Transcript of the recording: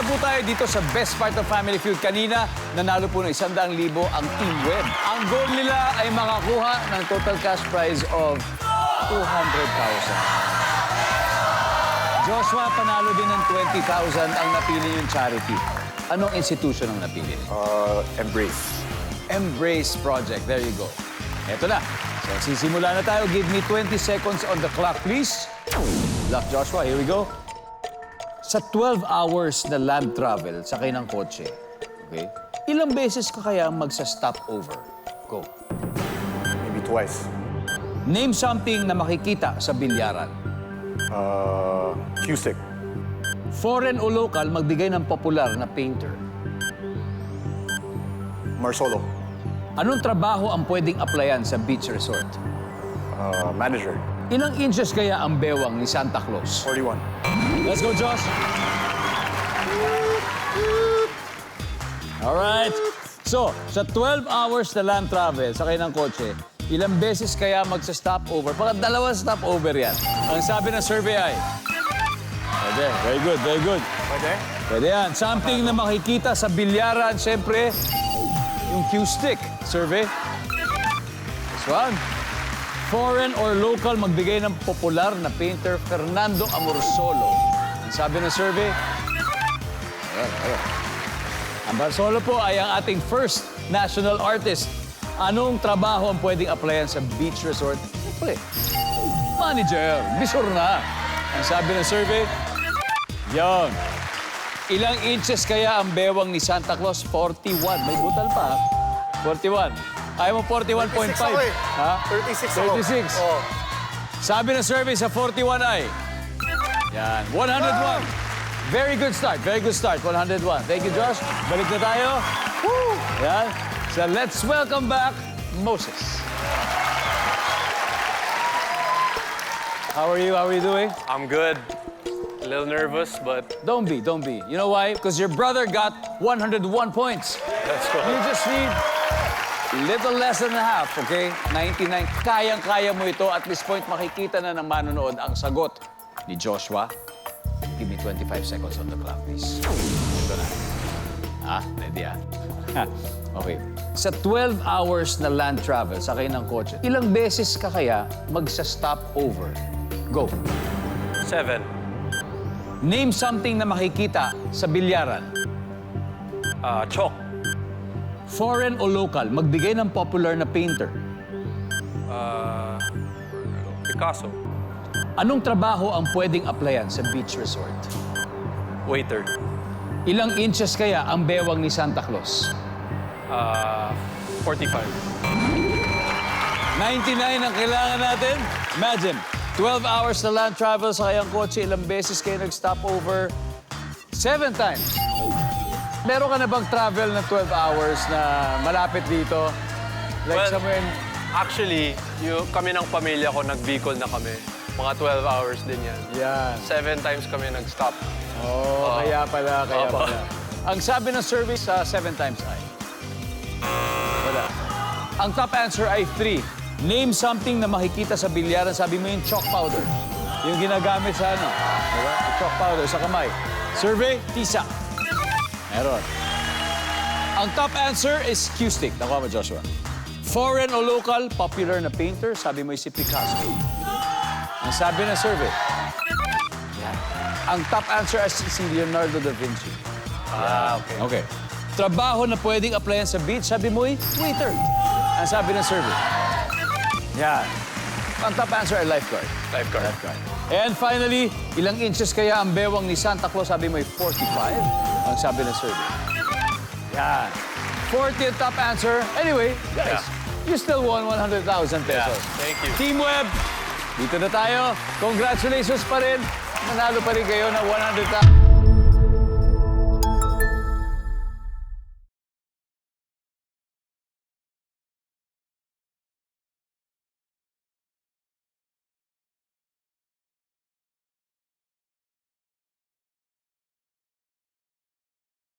po tayo dito sa best part of Family Feud. Kanina, nanalo po ng 100,000 ang Team Web. Ang goal nila ay makakuha ng total cash prize of 200,000. Joshua, panalo din ng 20,000 ang napili yung charity. Anong institution ang napili? Embrace. Embrace Project. There you go. Eto na. So, sisimula na tayo. Give me 20 seconds on the clock, please. Luck, Joshua. Here we go. Sa 12 hours na land travel, sakay ng kotse, okay? Ilang beses ka kaya magsa-stopover? Go. Maybe twice. Name something na makikita sa bilyaran. Cusick. Foreign o local, magbigay ng popular na painter. Marsolo. Anong trabaho ang pwedeng applyan sa beach resort? Manager. Ilang inches kaya ang bewang ni Santa Claus? 41. Let's go, Josh. All right. So, sa 12 hours na land travel, sakay ng kotse, ilang beses kaya magsa-stopover? Baka dalawang stopover yan. Ang sabi ng survey ay... Pwede. Very good, very good. Pwede? Pwede yan. Something na makikita sa bilyaran, siyempre, yung cue stick. Survey. This one. Foreign or local, magbigay ng popular na painter Fernando Amorsolo. Ang sabi ng survey, ang Amorsolo po ay ang ating first national artist. Anong trabaho ang pwedeng applyan sa beach resort? Siyempre, manager, bisor na. Ang sabi ng survey, yon. Ilang inches kaya ang bewang ni Santa Claus? 41. May butal pa, 41. Ayaw mo 41.5. 36 ako eh. Ha? 36 ako. 36. Oo. Sabi ng survey sa 41 ay... Yan, 101. Very good start, very good start. 101. Thank you, Josh. Balik na tayo. Woo! Yan. So let's welcome back Moses. How are you? How are you doing? I'm good. A little nervous, but Don't be, don't be. You know why? Because your brother got 101 points. let's go. You just need little less than a half, okay? 99. Kayang-kaya mo ito. At this point, makikita na ng manonood ang sagot ni Joshua. Give me 25 seconds on the clock, please. Ito na. Ready okay. Sa 12 hours na land travel, sakay ng kotse, ilang beses ka kaya magsa-stop over? Go. 7. Name something na makikita sa bilyaran. Chalk. Foreign o local, magbigay ng popular na painter. Picasso. Anong trabaho ang pwedeng applyan sa beach resort? Waiter. Ilang inches kaya ang bewang ni Santa Claus? 45. 99 ang kailangan natin. Imagine, 12 hours na land travel sa kayang kotse, ilang beses kayo nag-stopover? 7 times. Meron ka na bang travel na 12 hours na malapit dito? Like Well, somewhere in... Actually, kami ng pamilya ko, nag-Bicol na kami. Mga 12 hours din yan. Yan. 7 times kami nag-stop. Kaya pala, kaya Opo. pala. Ang sabi ng survey sa 7 times ay... Wala. Ang top answer ay 3. Name something na makikita sa bilyaran. Sabi mo yung chalk powder. Yung ginagamit sa ano. Diba? Yung chalk powder sa kamay. Survey, tisa. Meron. Ang top answer is Q-stick. Nakuha mo, Joshua. Foreign o local, popular na painter. Sabi mo si Picasso. Ang sabi ng survey. Yan. Ang top answer is si Leonardo da Vinci. Okay. Okay. Trabaho na pwedeng applyan sa beach, sabi mo waiter. Ang sabi ng survey. Yan. Ang top answer ay lifeguard. Lifeguard. And finally, ilang inches kaya ang bewang ni Santa Claus? Sabi mo 45. Ang sabi ng survey. Yan. 40 ang top answer. Anyway, guys, you still won 100,000 pesos. Yeah, thank you. Team Web, dito na tayo. Congratulations pa rin. Nanalo pa rin kayo ng 100,000.